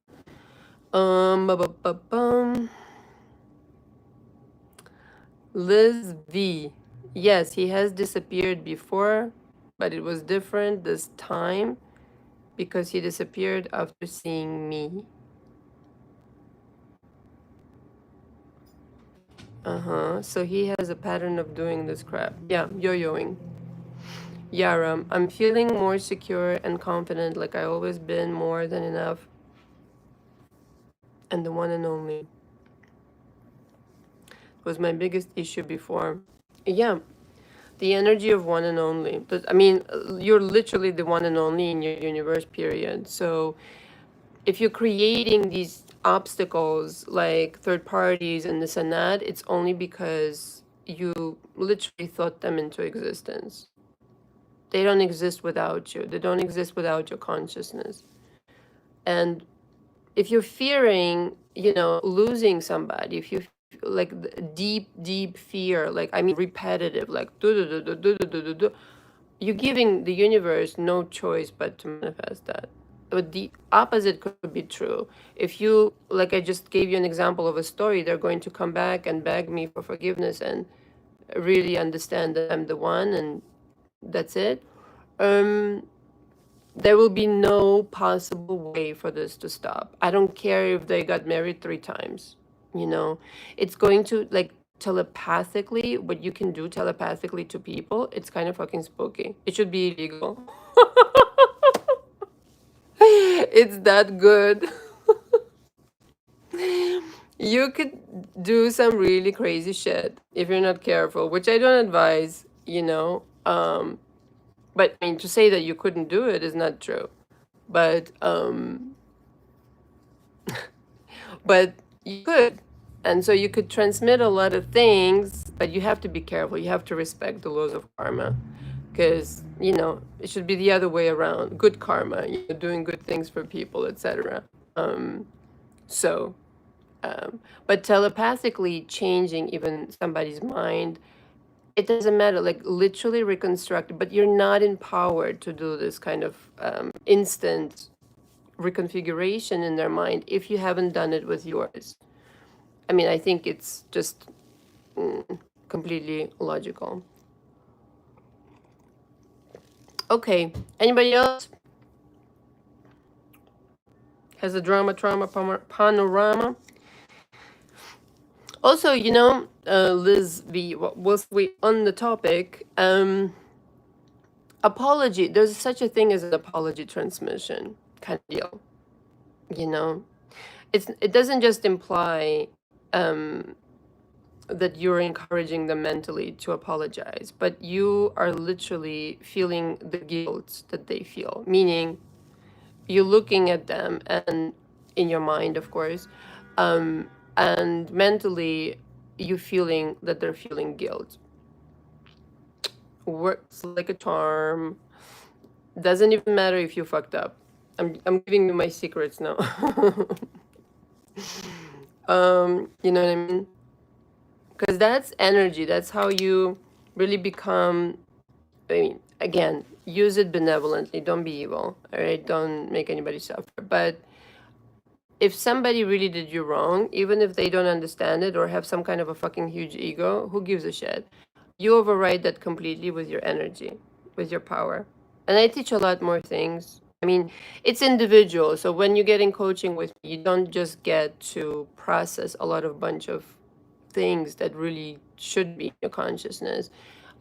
Liz V. Yes, he has disappeared before, but it was different this time because he disappeared after seeing me. So he has a pattern of doing this crap. Yeah, yo-yoing. Yara, I'm feeling more secure and confident, like I always been, more than enough, and the one and only. Was my biggest issue before. Yeah, the energy of one and only. I mean, you're literally the one and only in your universe, period. So if you're creating these obstacles like third parties and this and that, it's only because you literally thought them into existence. They don't exist without you. They don't exist without your consciousness. And if you're fearing, losing somebody, if you like deep fear, like I mean repetitive, like you're giving the universe no choice but to manifest that. But the opposite could be true. If you, like I just gave you an example of a story, they're going to come back and beg me for forgiveness and really understand that I'm the one and that's it. There will be no possible way for this to stop. I don't care if they got married 3 times, it's going to like telepathically, what you can do telepathically to people, it's kind of fucking spooky. It should be illegal. It's that good. You could do some really crazy shit if you're not careful, which I don't advise, you know. But I mean, to say that you couldn't do it is not true. But but you could. And so you could transmit a lot of things, but you have to be careful. You have to respect the laws of karma. Because, you know, it should be the other way around. Good karma, you know, doing good things for people, etc. So, but telepathically changing even somebody's mind, it doesn't matter, like literally reconstruct, but you're not empowered to do this kind of instant reconfiguration in their mind if you haven't done it with yours. I mean, I think it's just completely logical. Okay, anybody else has a drama trauma panorama? Also, you know, Liz V, whilst we on the topic, apology, there's such a thing as an apology transmission kind of deal, you know. It doesn't just imply that you're encouraging them mentally to apologize, but you are literally feeling the guilt that they feel, meaning you're looking at them and in your mind, of course, and mentally you feeling that they're feeling guilt. Works like a charm. Doesn't even matter if you fucked up. I'm giving you my secrets now. You know what I mean? Because that's energy. That's how you really become. I mean, again, use it benevolently. Don't be evil. All right. Don't make anybody suffer. But if somebody really did you wrong, even if they don't understand it or have some kind of a fucking huge ego, who gives a shit? You override that completely with your energy, with your power. And I teach a lot more things. I mean, it's individual. So when you get in coaching with me, you don't just get to process a lot of bunch of things that really should be in your consciousness.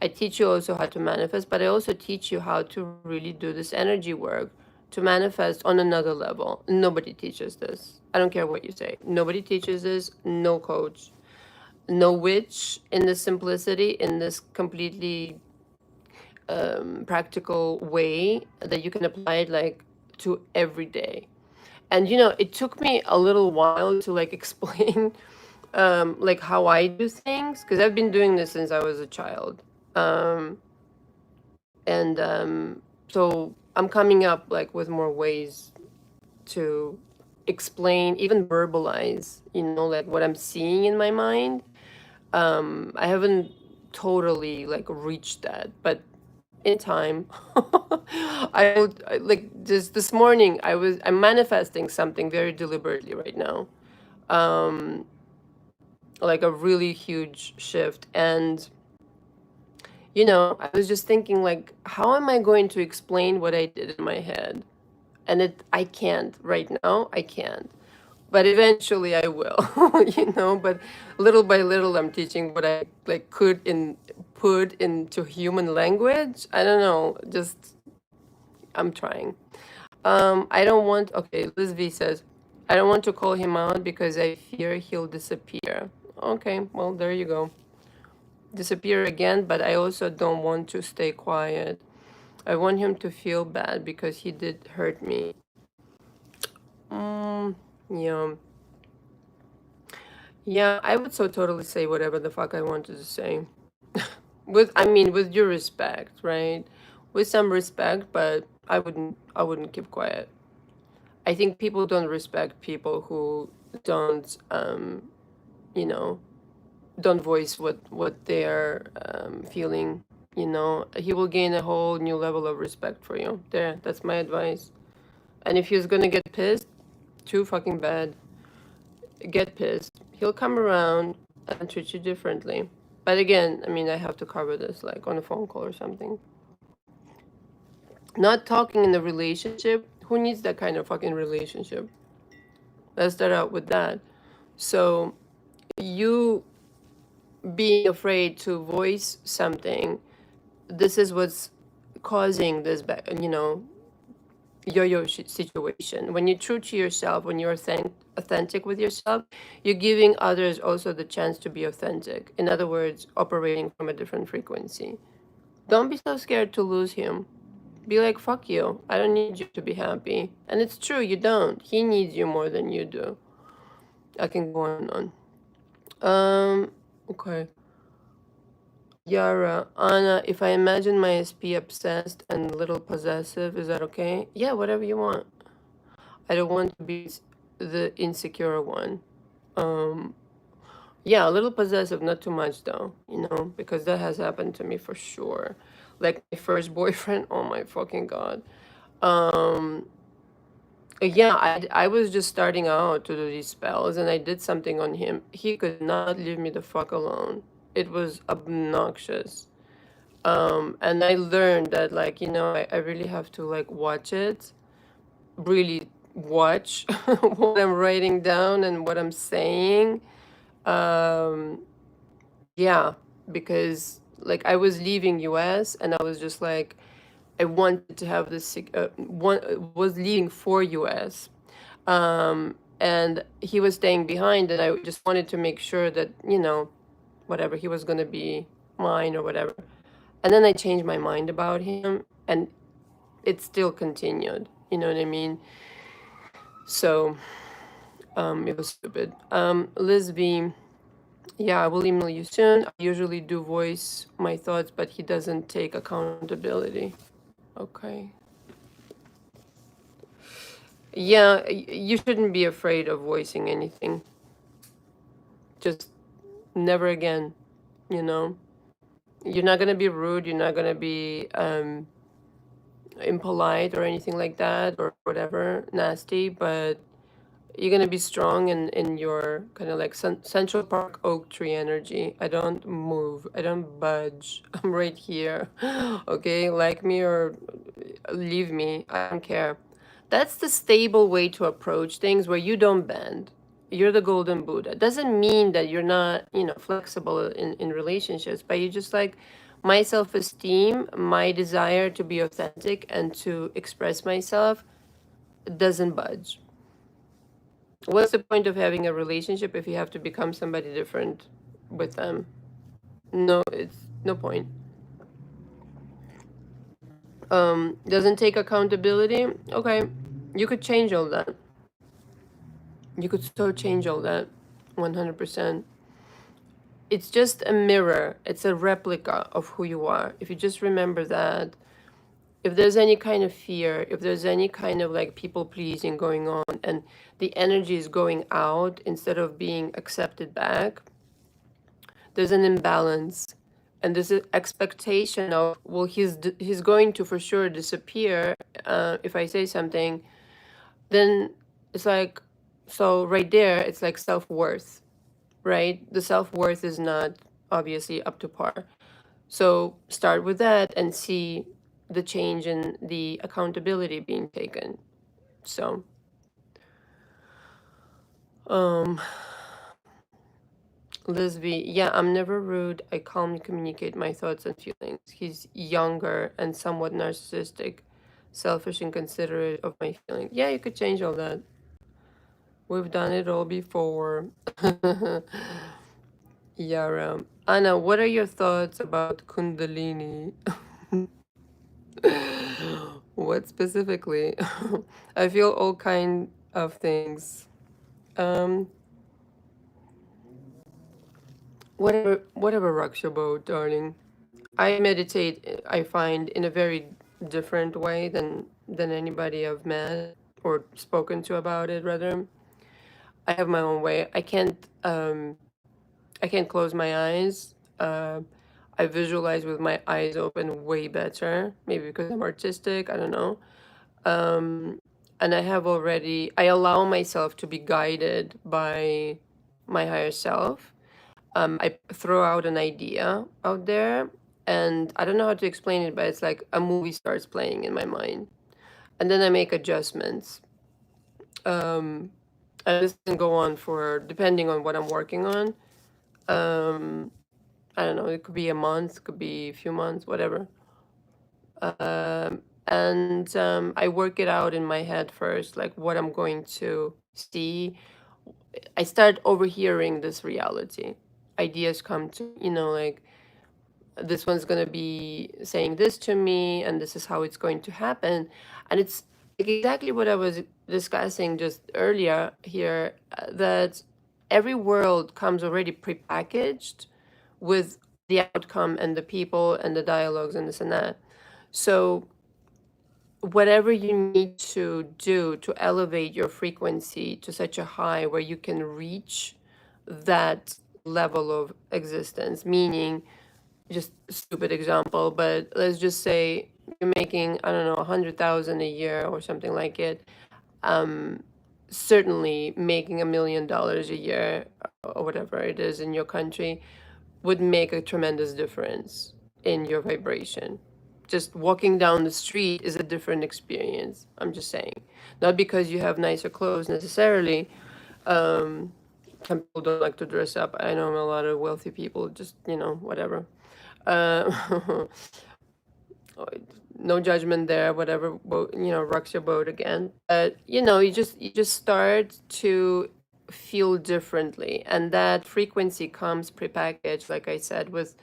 I teach you also how to manifest, but I also teach you how to really do this energy work to manifest on another level. Nobody teaches this. I don't care what you say. Nobody teaches this. No coach, no witch in this simplicity, in this completely practical way that you can apply it like to every day. And you know, it took me a little while to like explain like how I do things, because I've been doing this since I was a child. And so I'm coming up like with more ways to explain, even verbalize, you know, like what I'm seeing in my mind. I haven't totally like reached that, but in time. Like just this morning I'm manifesting something very deliberately right now, like a really huge shift. And you know, I was just thinking like, how am I going to explain what I did in my head? And I can't right now. I can't, but eventually I will. You know, but little by little I'm teaching what I like could in put into human language. I don't know, just I'm trying. I don't want, okay, Liz V says, I don't want to call him out because I fear he'll disappear. Okay, well, there you go. Disappear again, but I also don't want to stay quiet. I want him to feel bad because he did hurt me. Yeah. Yeah, I would so totally say whatever the fuck I wanted to say. I mean, with due respect, right? With some respect, but I wouldn't keep quiet. I think people don't respect people who don't, you know, don't voice what they're feeling. You know, he will gain a whole new level of respect for you. There, that's my advice. And if he's gonna get pissed, too fucking bad. Get pissed. He'll come around and treat you differently. But again, I mean, I have to cover this like on a phone call or something. Not talking in a relationship. Who needs that kind of fucking relationship? Let's start out with that. So, you being afraid to voice something, this is what's causing this, you know, yo-yo situation. When you're true to yourself, when you're authentic with yourself, you're giving others also the chance to be authentic. In other words, operating from a different frequency. Don't be so scared to lose him. Be like, fuck you. I don't need you to be happy. And it's true, you don't. He needs you more than you do. I can go on and on. Okay. Yara, Anna, if I imagine my SP obsessed and a little possessive, is that okay? Yeah, whatever you want. I don't want to be the insecure one. Um, yeah, a little possessive, not too much though, because that has happened to me for sure. Like my first boyfriend, oh my fucking God. Um, yeah, I was just starting out to do these spells and I did something on him. He could not leave me the fuck alone. It was obnoxious. And I learned that like, I really have to like watch it, really watch what I'm writing down and what I'm saying. Um, yeah, because like I was leaving US and I was just like, I wanted to have this, was leaving for US. And he was staying behind and I just wanted to make sure that, whatever, he was going to be mine or whatever. And then I changed my mind about him and it still continued. You know what I mean? So it was stupid. Liz V, yeah, I will email you soon. I usually do voice my thoughts, but he doesn't take accountability. Okay. Yeah, you shouldn't be afraid of voicing anything. Just never again, you know? You're not going to be rude. You're not going to be impolite or anything like that or whatever, nasty, but you're going to be strong in your kind of like Central Park oak tree energy. I don't move. I don't budge. I'm right here. Okay, like me or leave me. I don't care. That's the stable way to approach things where you don't bend. You're the golden Buddha. Doesn't mean that you're not, flexible in relationships, but you just like my self-esteem, my desire to be authentic and to express myself doesn't budge. What's the point of having a relationship if you have to become somebody different with them? No, it's no point. Doesn't take accountability. Okay, you could change all that. You could so change all that, 100%. It's just a mirror. It's a replica of who you are. If you just remember that, if there's any kind of fear, if there's any kind of like people pleasing going on, and the energy is going out instead of being accepted back, there's an imbalance. And there's an expectation of, well, he's going to for sure disappear if I say something. Then it's like, so right there, it's like self-worth, right? The self-worth is not obviously up to par. So start with that and see the change in the accountability being taken. So, um, Lisby, yeah, I'm never rude. I calmly communicate my thoughts and feelings. He's younger and somewhat narcissistic, selfish and considerate of my feelings. Yeah, you could change all that. We've done it all before. Yara. Anna, what are your thoughts about Kundalini? What specifically? I feel all kind of things. Um, whatever rocks your boat, darling. I meditate, I find, in a very different way than anybody I've met or spoken to about it, rather. I have my own way. I can't close my eyes. I visualize with my eyes open way better. Maybe because I'm artistic, I don't know. And I allow myself to be guided by my higher self. I throw out an idea out there, and I don't know how to explain it, but it's like a movie starts playing in my mind, and then I make adjustments. Um, and this can go on for depending on what I'm working on. Um, I don't know. It could be a month, could be a few months, whatever. And I work it out in my head first, like what I'm going to see. I start overhearing this reality. Ideas come to, like, this one's going to be saying this to me, and this is how it's going to happen. And it's like exactly what I was discussing just earlier here, that every world comes already prepackaged with the outcome and the people and the dialogues and this and that. So whatever you need to do to elevate your frequency to such a high where you can reach that level of existence, meaning, just stupid example, but let's just say you're making, I don't know, 100,000 a year or something like it. Certainly making $1 million a year or whatever it is in your country would make a tremendous difference in your vibration. Just walking down the street is a different experience. I'm just saying. Not because you have nicer clothes necessarily. Some people don't like to dress up. I know a lot of wealthy people, just, whatever. Uh, no judgment there, whatever boat, rocks your boat again. But you just start to feel differently, and that frequency comes prepackaged, like I said, with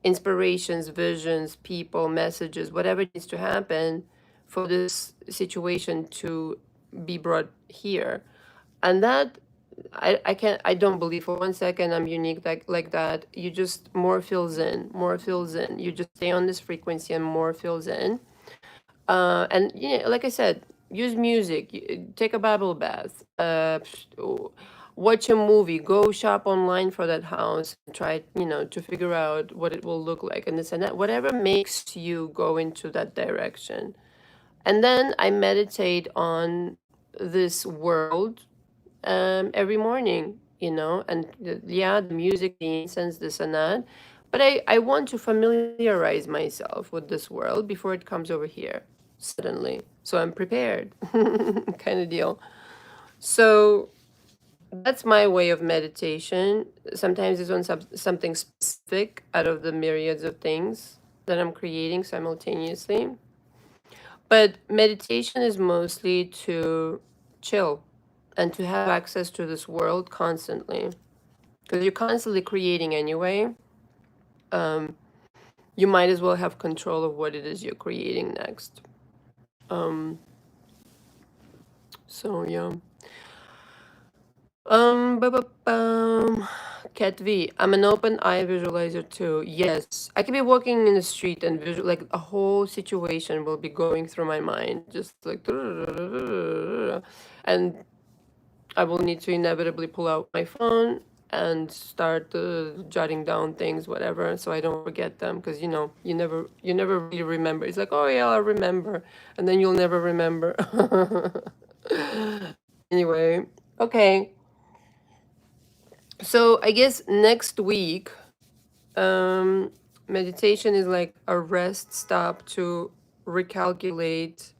inspirations, visions, people, messages, whatever needs to happen for this situation to be brought here. And that, I don't believe for 1 second I'm unique like that. You just, more fills in, more fills in. You just stay on this frequency and more fills in. And like I said, use music, take a bubble bath, watch a movie, go shop online for that house, and try, to figure out what it will look like, and this and that, whatever makes you go into that direction. And then I meditate on this world every morning, and yeah, the music, the incense, this and that. But I want to familiarize myself with this world before it comes over here suddenly. So I'm prepared, kind of deal. So that's my way of meditation. Sometimes it's on something specific out of the myriads of things that I'm creating simultaneously. But meditation is mostly to chill and to have access to this world constantly. Because you're constantly creating anyway. Um, you might as well have control of what it is you're creating next. Um, so yeah. Cat V. I'm an open eye visualizer too. Yes, I can be walking in the street and like a whole situation will be going through my mind, just like, and I will need to inevitably pull out my phone and start jotting down things, whatever, so I don't forget them. Because you never really remember. It's like, oh yeah, I'll remember, and then you'll never remember. Anyway, okay. So I guess next week, meditation is like a rest stop to recalculate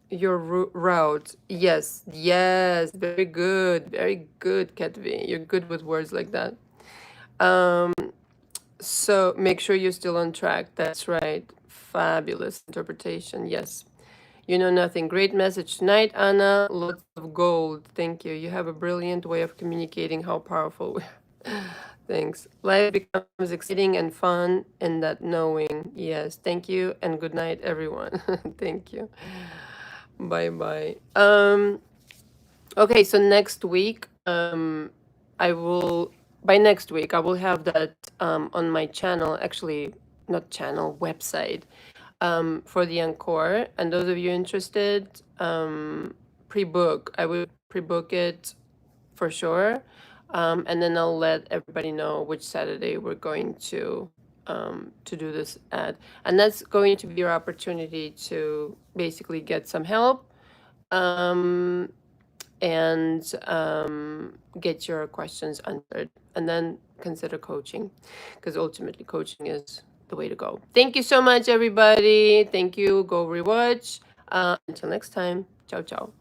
your route. Yes, yes, very good, Ketvi. You're good with words like that. Um, so make sure you're still on track. That's right. Fabulous interpretation. Yes. You know nothing. Great message tonight, Anna. Lots of gold. Thank you. You have a brilliant way of communicating how powerful we are. Thanks. Life becomes exciting and fun in that knowing. Yes. Thank you and good night, everyone. Thank you. Bye bye. Okay, so next week, I will by next week I will have that on my channel, actually not channel, website, for the encore. And those of you interested, pre-book. I would pre-book it for sure. And then I'll let everybody know which Saturday we're going to do this ad. And that's going to be your opportunity to basically get some help, and get your questions answered, and then consider coaching, because ultimately coaching is the way to go. Thank you so much, everybody. Thank you. Go rewatch. Until next time. Ciao, ciao.